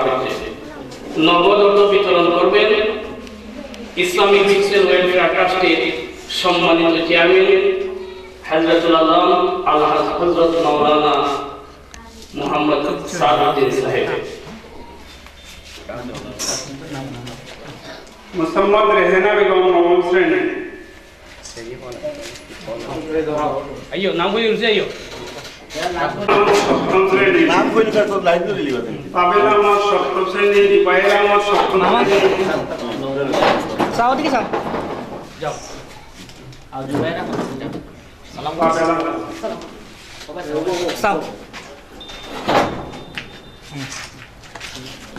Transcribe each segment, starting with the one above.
করা হয়েছে। নগদ অর্থ বিতরণ করবেন ইসলামিক সোশ্যাল ওয়েলফেয়ার ট্রাস্টের সম্মানিত চেয়ারম্যান হযরতুল আলম আল্লাহ হযরত মাওলানা মুহাম্মদ সাদউদ্দিন সাহেব। মোহাম্মদ রেহানা বেগম নবম শ্রেণী। আইয়ো নাম কই উঠছে আইয়ো সপ্তম শ্রেণী। নাম কইলে তার তো লাইন দিলি বাদ। পাবেল আহমদ সপ্তম শ্রেণী, রিপায়েল আহমদ সপ্তম শ্রেণী। সাও দিকে সাও যাও আর জুবাইর আহমদ সালাম পাবেল আহমদ সাও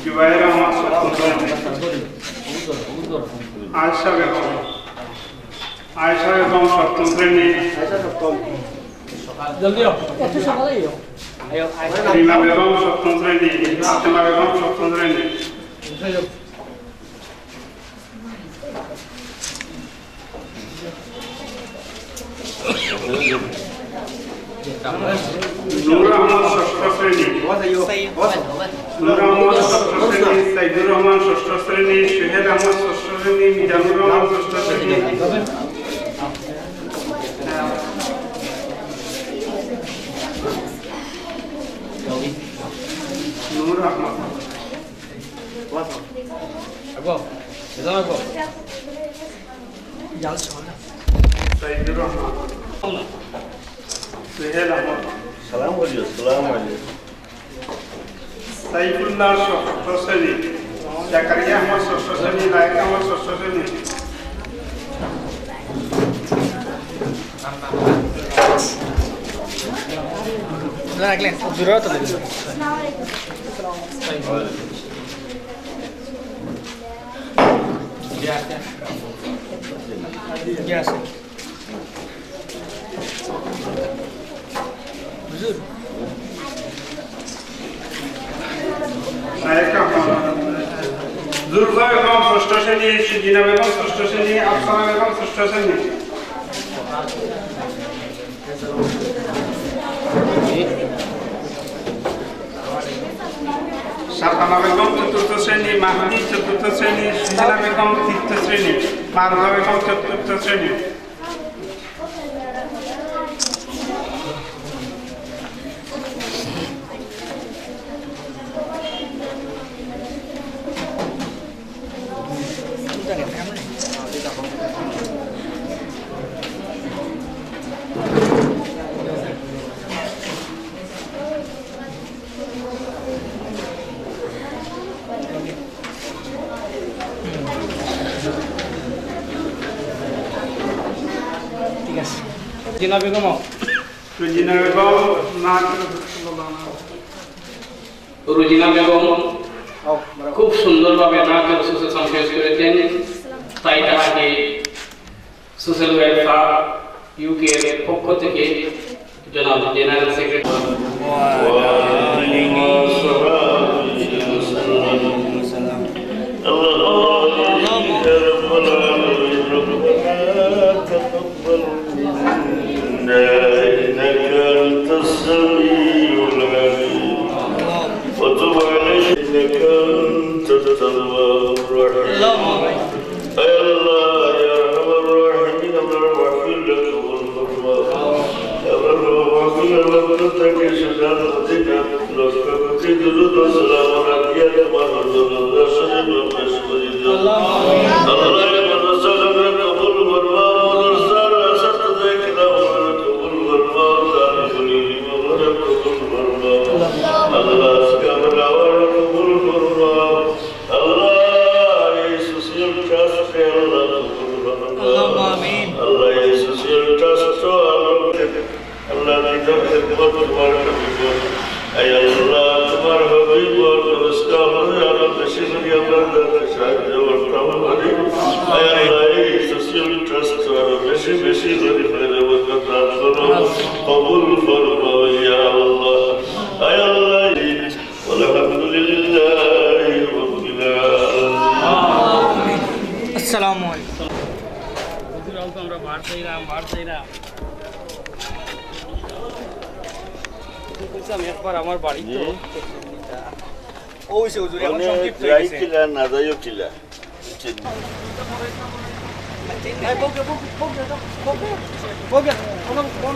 জুবাইর আহমদ সপ্তম শ্রেণী। আয়েশা বেগম সপ্তম শ্রেণী। জলদি আও একটু সকালে আইও আইও রিমা বেগম সপ্তম শ্রেণী, ফাতেমা বেগম সপ্তম শ্রেণী। নূর আহমদ ষষ্ঠ শ্রেণী। নূর আহমদ ষষ্ঠ শ্রেণী, সাইদুর রহমান ষষ্ঠ শ্রেণী, সোহেল আহমদ ষষ্ঠ শ্রেণী, মিজানুর রহমান ষষ্ঠ শ্রেণী। নূর আহমদ আগো এদাও আগো যাও চল সাইদুর রহমান, সোহেল আহমদ, সালাম আলাইকুম। সালাম আলাইকুম। সাইফুল্লাহ ষষ্ঠ শ্রেণী, জাকারিয়া আহমদ ষষ্ঠ শ্রেণী, লায়েক আহমদ ষষ্ঠ শ্রেণী। রাখলেন জোরে তো দিবেন জি আছে হুজুর লায়েক আহমদ, জুলফা বেগম ষষ্ঠ শ্রেণী, সুজিনা বেগম ষষ্ঠ শ্রেণী, আফসানা বেগম ষষ্ঠ শ্রেণী। সাফানা বেগম চতুর্থ শ্রেণী, মাহদি চতুর্থ শ্রেণী, সুজিনা বেগম তৃতীয় শ্রেণী, মারুফা বেগম চতুর্থ শ্রেণী। ঠিক আছে জিনা বেগম সুজিনা বেগম রুজিনা বেগম খুব সুন্দরভাবে নাচ অ্যাসোসিয়েশন শেষ করেছেন, তাই তাকে সোশ্যাল ওয়েলফেয়ার ইউকে এর পক্ষ থেকে জনাব জেনারেল সেক্রেটারি আসসালামু আলাইকুম আমরা বাড়তেইরাম আমি একবার আমার বাড়ি তো হইছে হুজুর এখন সংক্ষিপ্ত হয়ে যাই গেছে ছিল না যাইও ছিল এই বকে বকে বকে কোন কোন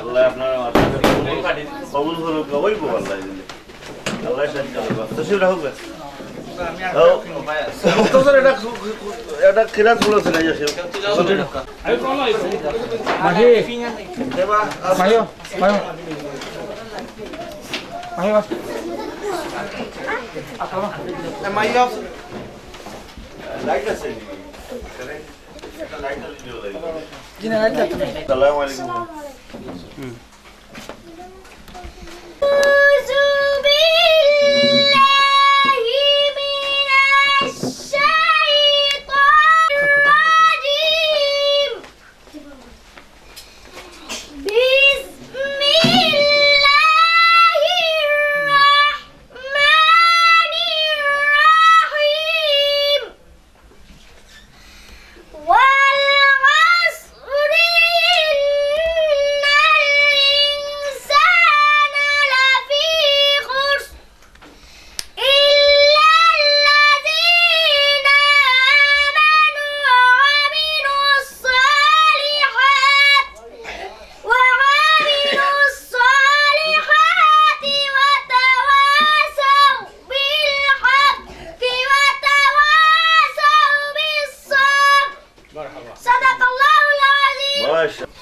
আল্লাহ আপনার কবুল করুক হইব আল্লাহ দিলে আল্লাহ শান্তি করবে তসিল রাখুক এটা কিরাত বলেছে না যাচ্ছে আমি কোন মাহি মাহিও মাহিও মাহিও মাহিও লাইট আছে লাইট জিনা লাইট আসসালামু আলাইকুম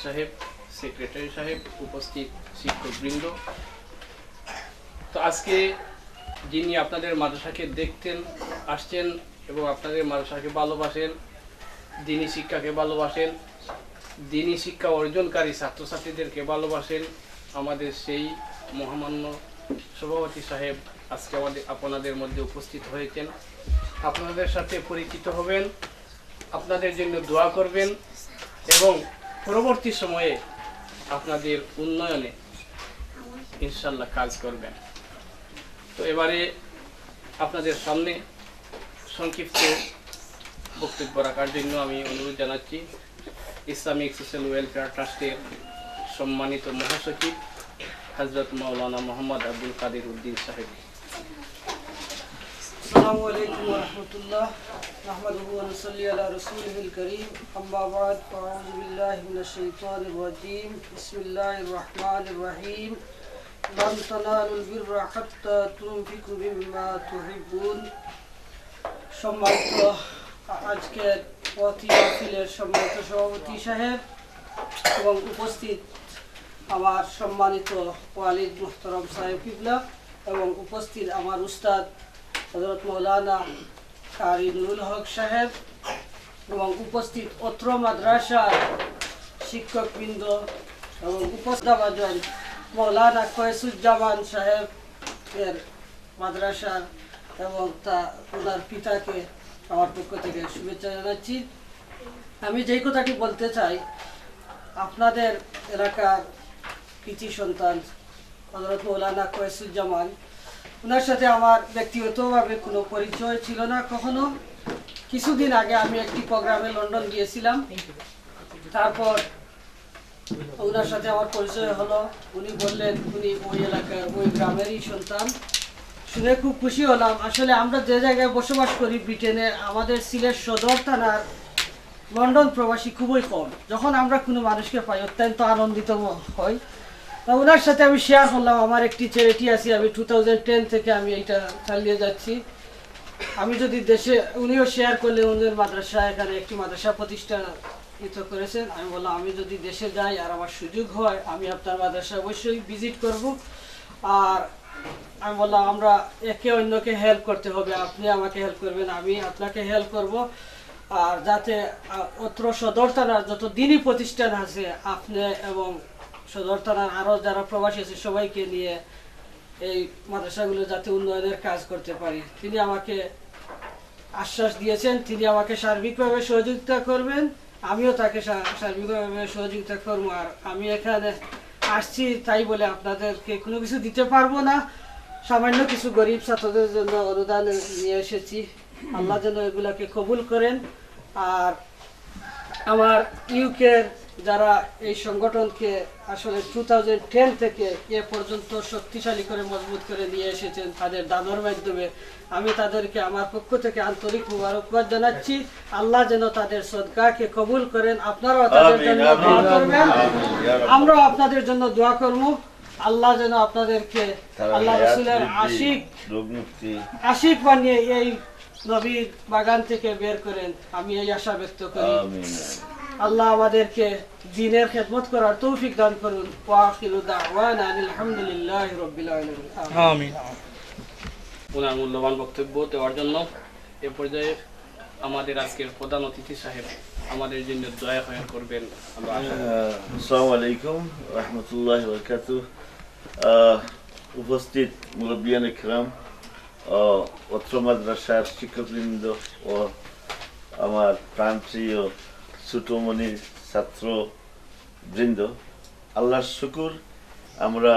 সাহেব সেক্রেটারি সাহেব উপস্থিত শিক্ষকবৃন্দ তো আজকে যিনি আপনাদের মাদ্রাসাকে দেখতেন আসছেন এবং আপনাদের মাদ্রাসাকে ভালোবাসেন দ্বীনি শিক্ষাকে ভালোবাসেন দ্বীনি শিক্ষা অর্জনকারী ছাত্রছাত্রীদেরকে ভালোবাসেন আমাদের সেই মহামান্য সভাপতি সাহেব আজকে আপনাদের মধ্যে উপস্থিত হয়েছেন আপনাদের সাথে পরিচিত হবেন আপনাদের জন্য দোয়া করবেন এবং পরবর্তী সময়ে আপনাদের উন্নয়নে ইনশাল্লাহ কাজ করবেন তো এবারে আপনাদের সামনে সংক্ষিপ্ত বক্তব্য রাখার জন্য আমি অনুরোধ জানাচ্ছি ইসলামিক সোশ্যাল ওয়েলফেয়ার ট্রাস্টের সম্মানিত মহাসচিব হযরত মাওলানা মোহাম্মদ আব্দুল কাদের উদ্দিন সাহেব। السلام عليكم ورحمة الله نحمده ونصلي على رسوله الكريم أما بعد فأعوذ بالله من الشيطان الرجيم بسم الله الرحمن الرحيم لن تنالوا البر حتى تنفقوا مما تحبون সম্মানিত আজকের প্রতি মাহফিলের সম্মানিত সভাপতি সাহেব এবং উপস্থিত আমার সম্মানিত ওয়ালিদ মুহতারাম সাহেব কিবলা এবং উপস্থিত আমার উস্তাদ হযরত মাওলানা কারি নুরুল হক সাহেব এবং উপস্থিত অত্র মাদ্রাসার শিক্ষকবৃন্দ এবং উপস্থিত মাওলানা কয়েসুজ্জামান সাহেব এর মাদ্রাসার এবং ওনার পিতাকে আমার পক্ষ থেকে শুভেচ্ছা জানাচ্ছি। আমি যেই কথাটি বলতে চাই, আপনাদের এলাকার কৃতি সন্তান হযরত মাওলানা কয়েসুজ্জামান, ওনার সাথে আমার ব্যক্তিগতভাবে কোনো পরিচয় ছিল না কখনো, কিছুদিন আগে আমি একটি প্রোগ্রামে লন্ডন গিয়েছিলাম। তারপর ওনার সাথে আমার পরিচয় হলো। উনি বললেন উনি ওই এলাকার ওই গ্রামেরই সন্তান। শুনে খুব খুশি হলাম। আসলে আমরা যে জায়গায় বসবাস করি ব্রিটেনে, আমাদের সিলেট সদর থানার লন্ডন প্রবাসী খুবই কম। যখন আমরা কোনো মানুষকে পাই অত্যন্ত আনন্দিত হই। তা ওনার সাথে আমি শেয়ার করলাম আমার একটি চ্যারিটি আছে, আমি 2010 থেকে আমি এটা চালিয়ে যাচ্ছি। আমি যদি দেশে, উনিও শেয়ার করলে ওদের মাদ্রাসা, এখানে একটি মাদ্রাসা প্রতিষ্ঠানিত করেছেন। আমি বললাম আমি যদি দেশে যাই আর আমার সুযোগ হয় আমি আপনার মাদ্রাসা অবশ্যই ভিজিট করব। আর আমি বললাম আমরা একে অন্যকে হেল্প করতে হবে, আপনি আমাকে হেল্প করবেন, আমি আপনাকে হেল্প করব। আর যাতে অত্র সদর থানার যত দিনই প্রতিষ্ঠান আছে আপনি এবং সদর থানার আরও যারা প্রবাসী আছে সবাইকে নিয়ে এই মাদ্রাসাগুলো যাতে উন্নয়নের কাজ করতে পারি। তিনি আমাকে আশ্বাস দিয়েছেন তিনি আমাকে সার্বিকভাবে সহযোগিতা করবেন, আমিও তাকে সার্বিকভাবে সহযোগিতা করবো। আর আমি এখানে আসছি তাই বলে আপনাদেরকে কোনো কিছু দিতে পারবো না, সামান্য কিছু গরিব ছাত্রদের জন্য অনুদান নিয়ে এসেছি। আল্লাহ যেন এগুলাকে কবুল করেন। আর আমার ইউকের যারা এই সংগঠনকে আসলে 2010 থেকে এ পর্যন্ত শক্তিশালী করে মজবুত করে নিয়ে এসেছেন তাদের দানের মাধ্যমে, আমি তাদেরকে আমার পক্ষ থেকে আন্তরিক মুবারকবাদ জানাচ্ছি। আল্লাহ যেন তাদের সদকাকে কবুল করেন। আপনারাও তাদের জন্য দোয়া করবেন, আমরাও আপনাদের জন্য দোয়া করব। আল্লাহ যেন আপনাদেরকে আল্লাহ রাসূলের আশিক বানিয়ে এই নবীর বাগান থেকে বের করেন, আমি এই আশা ব্যক্ত করি। আল্লাহ আমাদেরকে দ্বীনের খেদমত করার তৌফিক দান করুন। ওয়া আখিরু দাওয়ানা আলহামদুলিল্লাহি রাব্বিল আলামিন। আমিন। ওনার মূল্যবান বক্তব্য দেওয়ার জন্য এ পর্যায়ে আমাদের আজকের প্রধান অতিথি সাহেব আমাদের জন্য দয়া খয়াল করবেন। আসসালামু আলাইকুম রহমতুল্লাহ বরকাতুহ। উপস্থিত মুরব্বিয়ান ইকরাম, অত্র মাদ্রাসার শিক্ষকবৃন্দ ও আমার প্রাণপ্রিয় ছোটমণি ছাত্র বৃন্দ, আল্লাহর শুকুর আমরা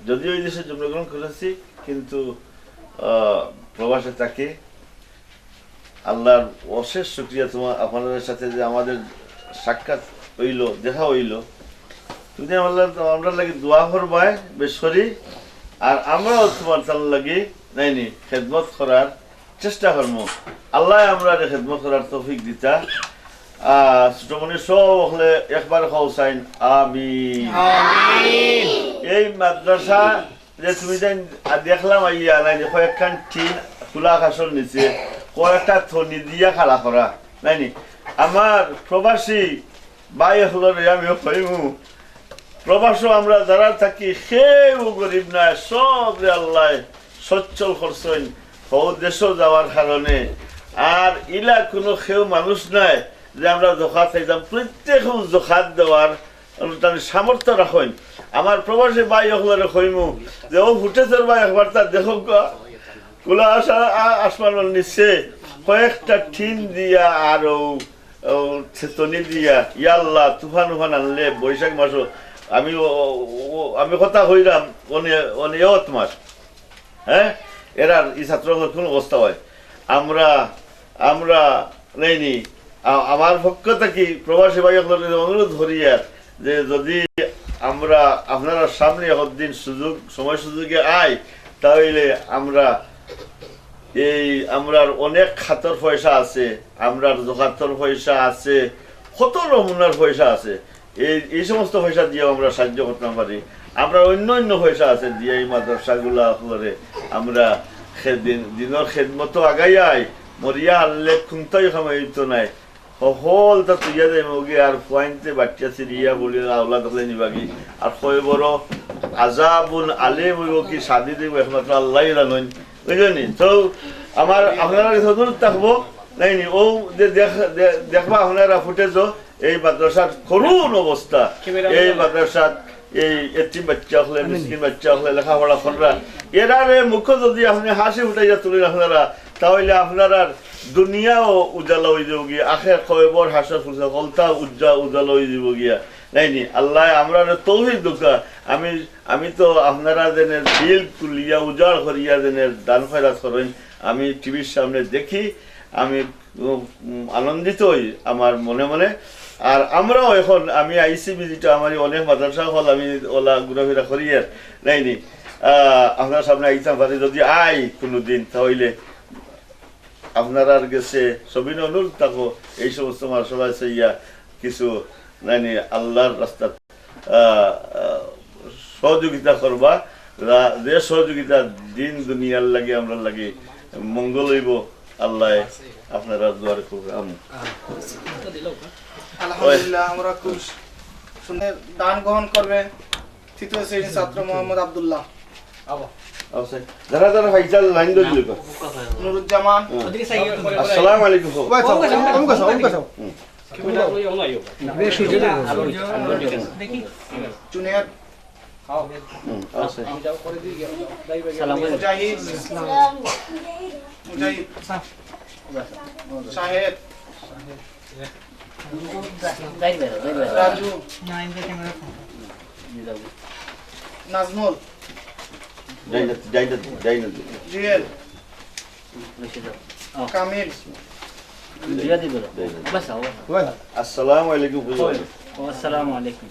যদিও এই দেশে জন্মগ্রহণ করেছি কিন্তু প্রবাসে থাকি। আল্লাহর অশেষ শুকরিয়া তোমার আপনাদের সাথে যে আমাদের সাক্ষাৎ হইল, দেখা হইল। তুমি আমরা লাগে দোয়া করবাই বেশরি, আর আমরাও তোমার তার লাগে নাইনি খেদমত করার চেষ্টা করবো। আল্লাহ আমরা খেদমত করার তৌফিক দিতা। ছোটমণি সব হলে একবার খাওসাইন আমিন। এই মাদ্রাসা যে তুমি দেখলাম আইয়া নাই যে কয়েকখান টিন খোলা আকাশের নিচে কয়েকটা থনি দিয়া খাড়া করা নাইনি। আমার প্রবাসী ভাই হলরে আমিও কইমু, প্রবাসও আমরা যারা থাকি সেও গরিব নাই, সব আল্লাহ সচ্ছল করছেন দেশও যাওয়ার কারণে। আর ইলা কোনো সেও মানুষ নাই যে আমরা জোখাত খাইতাম, প্রত্যেক জোখাত দেওয়ার সামর্থ্য রাখেন। আমার প্রবাসী ভাই হলরে কইমু যে ও ফুটেছের ভাই একবার তার দেখো কুলা আসা আসমানের নিচে কয়েকটা টিন দিয়া আর ছেতনি দিয়া ইয়াল্লাহ তুফান উফান আনলে বৈশাখ মাসও আমি কথা হইলাম অনেক মাস। হ্যাঁ, এরার এই ছাত্র কোন অবস্থা হয় আমরা নেইনি। আমার পক্ষ থেকে প্রবাসী ভাই অনুরোধ করিয়া যে যদি আমরা আপনারা সামনে একদিন সময় সুযোগে আই, তাহলে আমরা আমরার অনেক খাতর পয়সা আছে, আমরার জোখাতর পয়সা আছে, কত নমুনার পয়সা আছে, এই সমস্ত পয়সা দিয়ে আমরা সাহায্য করতে পারি। আমরা অন্য পয়সা আছে দিয়ে এই মাদ্রাসাগুলা করে আমরা দিনের খেদমত আগাইয়াই মরিয়া আনলে খুঁতাই খামাইতো নাই সকল তা তুইয়া যাই মগি আর পয়েন্টে বাচ্চা সিরিয়া বলি আওলা দেখলে নিবাগি আর কয় বড় আজাবুন আলে বইব কি শাদি দিব একমাত্র আল্লাহ জানেন, বুঝলেনি? তো আপনারা অনুরোধ থাকবো নাইনি ও যে দেখবা আপনারা ফুটেজ এই মাদ্রাসার করুণ অবস্থা, এই মাদ্রাসার এই এতিম বাচ্চা হলে মিসকিন বাচ্চা হলে লেখাপড়া করা এরারে মুখ যদি আপনি হাসি উঠাইয়া তুলেন আপনারা, তাহলে আপনারা দুনিয়াও উজালা হয়ে যাব গিয়া, আখের খবর হাসা ফুসা কলতা উজালা হয়ে যাব গিয়া নাইনি। আল্লাহ আমরা তৌফিক দুঃখা আমি তো আপনারা যেনের দিল তুলিয়া উজাড় করিয়া যেনের দান খয়রাত করেন আমি টিভির সামনে দেখি, আমি আনন্দিতই আমার মনে মনে। আর আমরাও এখন আমি আইসি ভিজিট আমার অনেক মাদ্রাসা হল আমি ওলা ঘুরাফেরা করি আর নাইনি আপনার সামনে আইতাম পারি যদি আই কোনোদিন তাহলে আপনার গেছে সবিন অনুরোধ থাকো এই সমস্ত মাদ্রাসা আছে ইয়া কিছু নাইনি আল্লাহর রাস্তা সহযোগিতা করবা যে সহযোগিতা দিন দুনিয়ার লাগে আমরা লাগে মঙ্গল হইব আল্লাহ আপনারা দোয়ার করবে আলহামদুলিল্লাহ আমরা খুব শুনে দান গ্রহণ করবে তৃতীয় শ্রেণীর ছাত্র মোহাম্মদ আব্দুল্লাহ যারা যারা ভাইজাল লাইন ধরে দিল নুরুজ্জামান আসসালামু আলাইকুম জুনিয়র মুজাহিদ মুজাহিদ শাহেদ রাজু নাজমুল জুয়েল কামিল আসসালামু আলাইকুম আসসালামু আলাইকুম